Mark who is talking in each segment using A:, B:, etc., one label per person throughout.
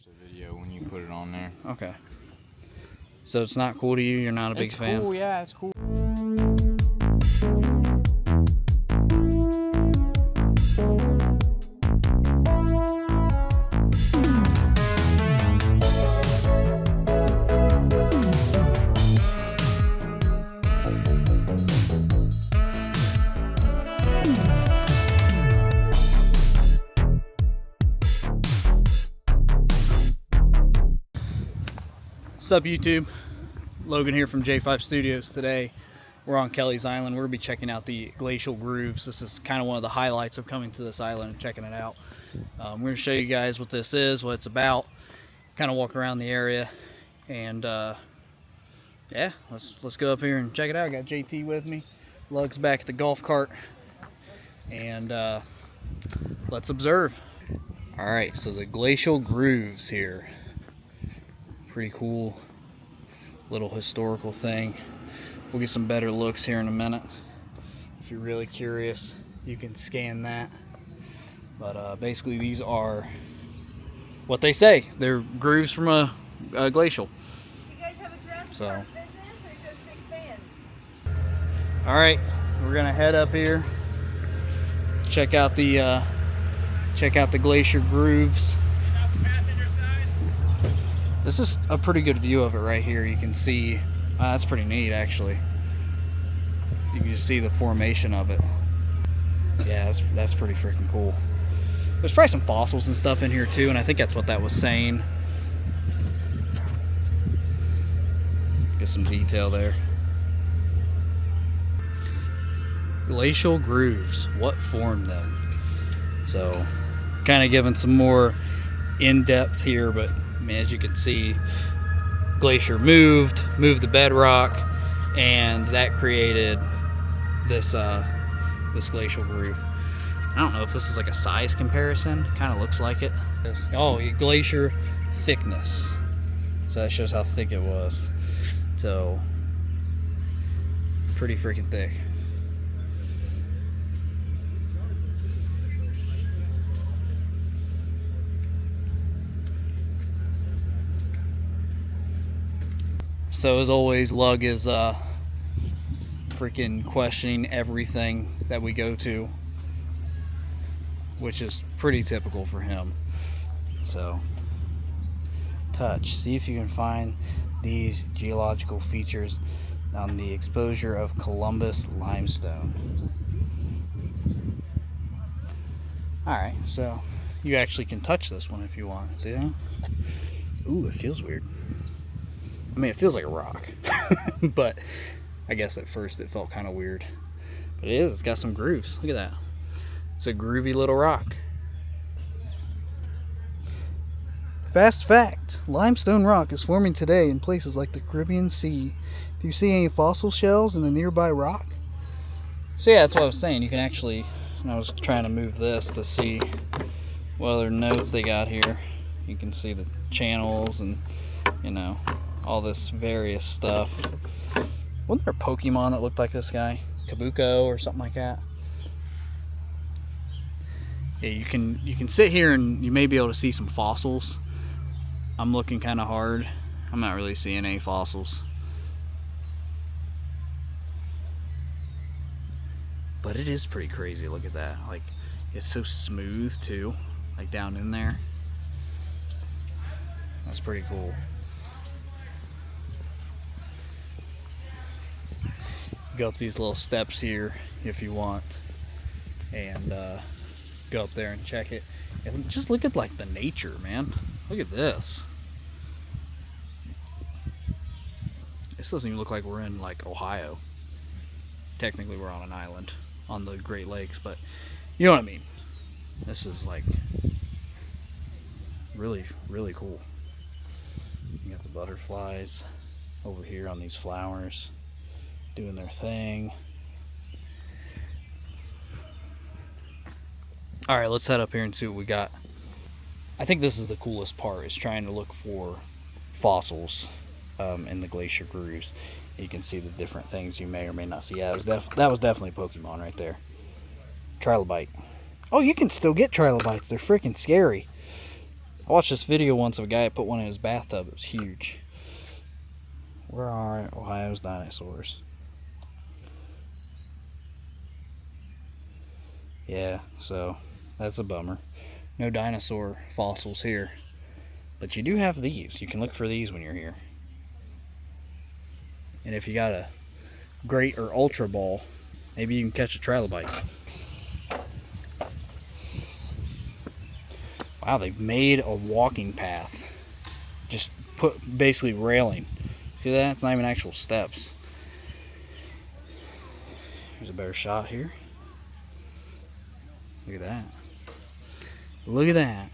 A: a video when you put it on there.
B: Okay. So it's not cool to you? You're not a big fan?
A: It's cool, yeah, it's cool.
B: What's up, YouTube? Logan here from J5 Studios. Today we're on Kelleys Island. We're gonna be checking out the glacial grooves. This is kind of one of the highlights of coming to this island and checking it out. We're gonna show you guys what this is, what it's about, kind of walk around the area, and yeah, let's go up here and check it out. I got JT with me, Lug's back at the golf cart, and let's observe. All right, so the glacial grooves here. Pretty cool little historical thing. We'll get some better looks here in a minute. If you're really curious, you can scan that. But basically these are what they say. They're grooves from a glacial.
C: So you guys have a Jurassic Park business or just big fans?
B: All right, we're gonna head up here, check out the glacier grooves. This is a pretty good view of it right here. You can see, that's pretty neat actually. You can just see the formation of it. Yeah, that's pretty freaking cool. There's probably some fossils and stuff in here too, and I think that's what that was saying. Get some detail there. Glacial grooves, what formed them? So, kind of giving some more in-depth here, but as you can see, glacier moved the bedrock, and that created this this glacial groove. I don't know if this is like a size comparison. Kind of looks like it. Oh, glacier thickness. So that shows how thick it was. So pretty freaking thick. So as always, Lug is freaking questioning everything that we go to, which is pretty typical for him. So, touch. See if you can find these geological features on the exposure of Columbus limestone. Alright, so you actually can touch this one if you want. See that? Ooh, it feels weird. I mean, it feels like a rock, but I guess at first it felt kind of weird. But it is, it's got some grooves. Look at that. It's a groovy little rock. Fast fact, limestone rock is forming today in places like the Caribbean Sea. Do you see any fossil shells in the nearby rock? So yeah, that's what I was saying. You can actually, and I was trying to move this to see what other notes they got here. You can see the channels and, you know, all this various stuff. Wasn't there a Pokemon that looked like this guy? Kabuko or something like that? Yeah, you can sit here and you may be able to see some fossils. I'm looking kind of hard. I'm not really seeing any fossils. But it is pretty crazy. Look at that. Like, it's so smooth too. Like down in there. That's pretty cool. Go up these little steps here if you want, and go up there and check it. And just look at like the nature, man. Look at this. This doesn't even look like we're in like Ohio. Technically we're on an island on the Great Lakes, but you know what I mean. This is like really, really cool. You got the butterflies over here on these flowers doing their thing. All right, let's head up here and see what we got. I think this is the coolest part, is trying to look for fossils in the glacier grooves. You can see the different things you may or may not see. Yeah, that was definitely Pokemon right there. Trilobite. Oh, you can still get trilobites. They're freaking scary. I watched this video once of a guy that put one in his bathtub. It was huge. Where are Ohio's dinosaurs? Yeah, so that's a bummer. No dinosaur fossils here. But you do have these. You can look for these when you're here. And if you got a great or ultra ball, maybe you can catch a trilobite. Wow, they've made a walking path. Just put basically railing. See that? It's not even actual steps. Here's a better shot here. Look at that. Look at that.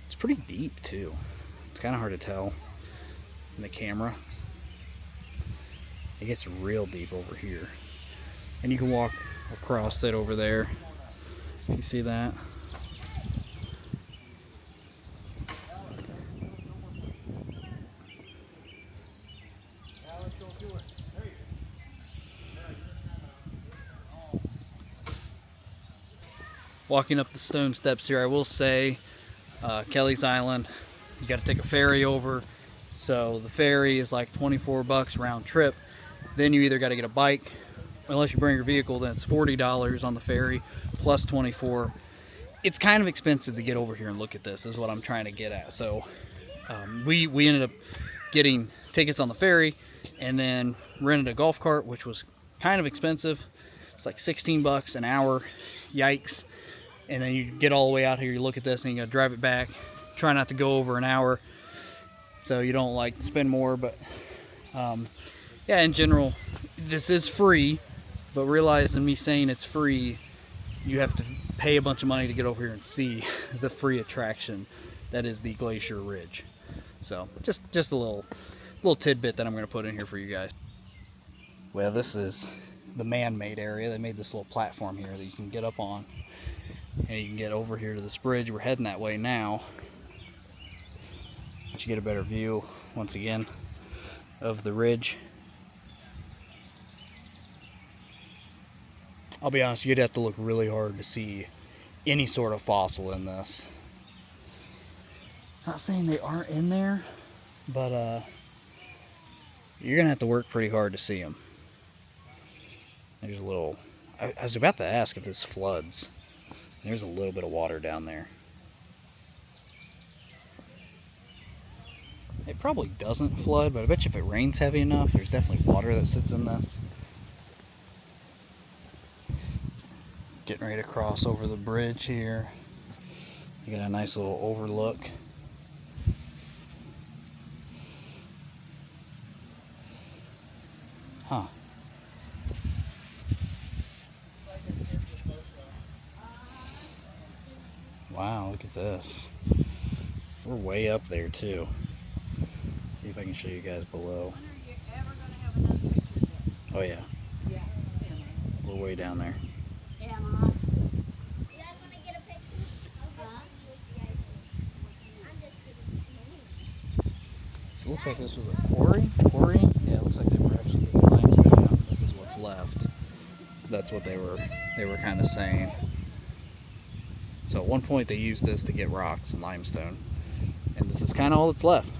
B: It's pretty deep too. It's kind of hard to tell in the camera. It gets real deep over here. And you can walk across it over there. You see that? Walking up the stone steps here, I will say, Kelleys Island, you got to take a ferry over. So the ferry is like 24 bucks round trip. Then you either got to get a bike, unless you bring your vehicle, then it's $40 on the ferry plus 24. It's kind of expensive to get over here and look at this, is what I'm trying to get at. So we ended up getting tickets on the ferry and then rented a golf cart, which was kind of expensive. It's like 16 bucks an hour. Yikes. And then you get all the way out here, you look at this, and you gotta drive it back. Try not to go over an hour so you don't like spend more. But yeah, in general, this is free, but realize in me saying it's free, you have to pay a bunch of money to get over here and see the free attraction that is the Glacier Ridge. So just a little tidbit that I'm gonna put in here for you guys. Well, this is the man-made area. They made this little platform here that you can get up on. And you can get over here to this bridge. We're heading that way now. But you get a better view, once again, of the ridge. I'll be honest, you'd have to look really hard to see any sort of fossil in this. Not saying they aren't in there, but you're gonna have to work pretty hard to see them. There's a little, I was about to ask if this floods. There's a little bit of water down there. It probably doesn't flood, but I bet you if it rains heavy enough, there's definitely water that sits in this. Getting ready to cross over the bridge here. You got a nice little overlook. Huh. Wow, look at this. We're way up there too. See if I can show you guys below. Oh yeah. We're way down there. So it looks like this was a quarry. Yeah, it looks like they were actually doing limestone. This is what's left. That's what they were kind of saying. So at one point they used this to get rocks and limestone, and this is kind of all that's left.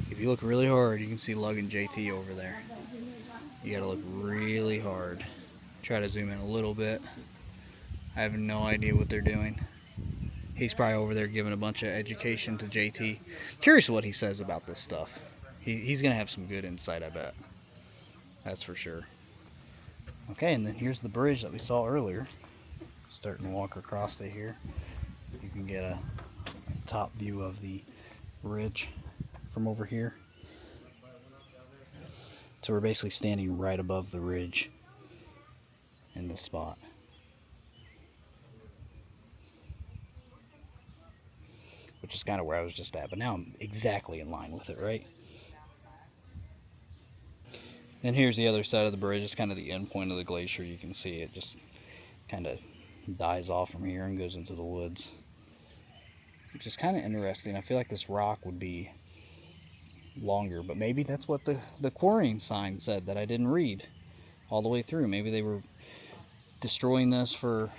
B: If you look really hard, you can see Lug and JT over there. You gotta look really hard. Try to zoom in a little bit. I have no idea what they're doing. He's probably over there giving a bunch of education to JT. Curious what he says about this stuff. He's gonna have some good insight, I bet. That's for sure. Okay, and then here's the bridge that we saw earlier. Starting to walk across it here. You can get a top view of the ridge from over here. So we're basically standing right above the ridge in this spot. Which is kind of where I was just at, but now I'm exactly in line with it, right? And here's the other side of the bridge. It's kind of the end point of the glacier. You can see it just kind of dies off from here and goes into the woods, which is kind of interesting. I feel like this rock would be longer, but maybe that's what the quarrying sign said that I didn't read. all the way through. Maybe they were destroying this for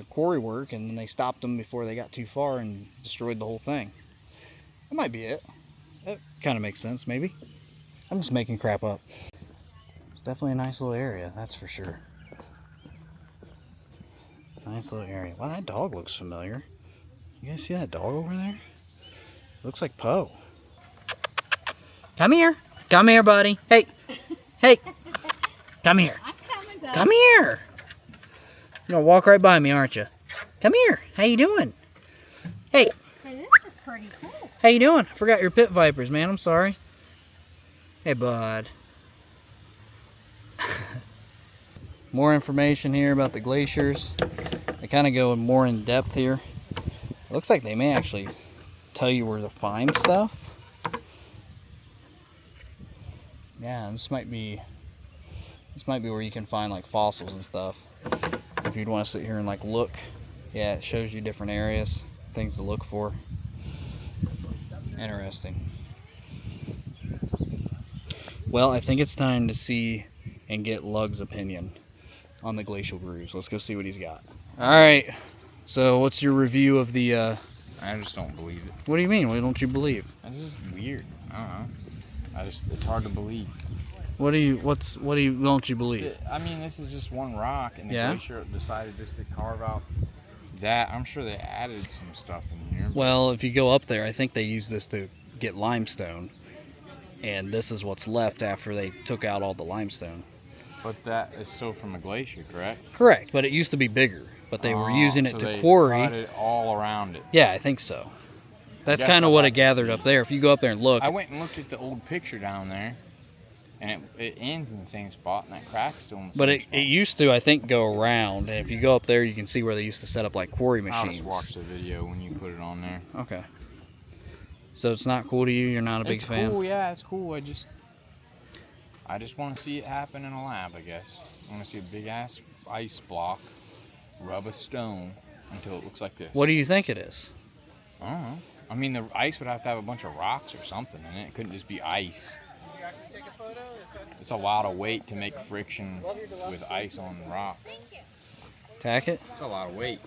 B: quarry work, and then they stopped them before they got too far and destroyed the whole thing. That might be it. That kind of makes sense, maybe. I'm just making crap up. It's definitely a nice little area, that's for sure. Nice little area. Wow, that dog looks familiar. You guys see that dog over there? Looks like Poe. Come here. Come here, buddy. Hey. Hey. Come here.
C: I'm coming, Doug.
B: Come here. You're gonna walk right by me, aren't you? Come here. How you doing? Hey.
C: So this is pretty cool.
B: How you doing? I forgot your pit vipers, man. I'm sorry. Hey, bud. More information here about the glaciers. They kind of go more in depth here. It looks like they may actually tell you where to find stuff. Yeah, this might be where you can find like fossils and stuff. If you'd want to sit here and like look, yeah, it shows you different areas, things to look for. Interesting. Well, I think it's time to see and get Lug's opinion on the glacial grooves. Let's go see what he's got. All right. So, what's your review of the?
A: I just don't believe it.
B: What do you mean? What don't you believe?
A: This is weird. I don't know. It's hard to believe.
B: What do you don't you believe?
A: I mean, this is just one rock, and the
B: Yeah?
A: glacier decided just to carve out that. I'm sure they added some stuff in here.
B: Well, if you go up there, I think they use this to get limestone, and this is what's left after they took out all the limestone.
A: But that is still from a glacier, correct?
B: Correct, but it used to be bigger, but they were using it
A: so
B: to
A: they
B: quarry.
A: cut it all around it.
B: Yeah, I think so. That's
A: Guess
B: kind of
A: I'll
B: what
A: have
B: it
A: to
B: gathered
A: see.
B: up there. If you go up there and look,
A: I went and looked at the old picture down there, and it ends in the same spot, and that crack's still in the
B: but
A: same spot.
B: it used to, I think, go around. And if you go up there, you can see where they used to set up like quarry
A: I'll
B: machines.
A: just watch the video when you put it on there.
B: Okay. So it's not cool to you? You're not a big
A: It's
B: fan?
A: cool, yeah, it's cool. I just want to see it happen in a lab, I guess. I want to see a big ass ice block rub a stone until it looks like this.
B: What do you think it is?
A: I don't know. I mean, the ice would have to have a bunch of rocks or something in it. It couldn't just be ice. It's a lot of weight to make friction with ice on rock.
B: Tack it?
A: It's a lot of weight.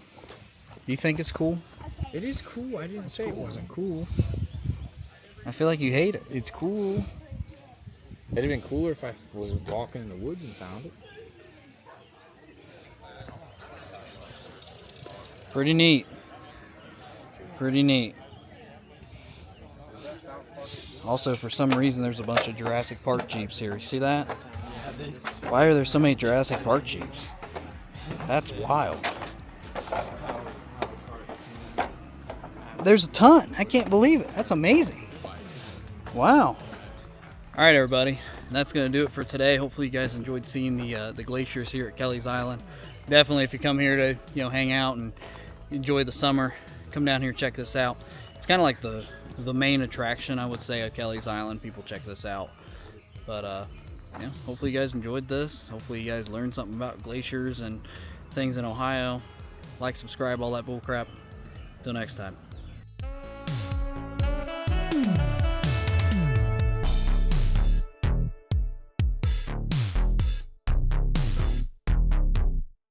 B: You think it's cool?
A: It is cool. I didn't say it wasn't cool.
B: I feel like you hate it.
A: It's cool. It'd have been cooler if I was walking in the woods and found it.
B: Pretty neat. Pretty neat. Also, for some reason, there's a bunch of Jurassic Park Jeeps here. You see that? Why are there so many Jurassic Park Jeeps? That's wild. There's a ton. I can't believe it. That's amazing. Wow. All right, everybody. That's going to do it for today. Hopefully, you guys enjoyed seeing the glaciers here at Kelleys Island. Definitely, if you come here to hang out and enjoy the summer, come down here and check this out. It's kind of like the main attraction, I would say, at Kelleys Island. People check this out. But yeah, hopefully you guys enjoyed this. Hopefully you guys learned something about glaciers and things in Ohio. Like, subscribe, all that bull crap. Till next time.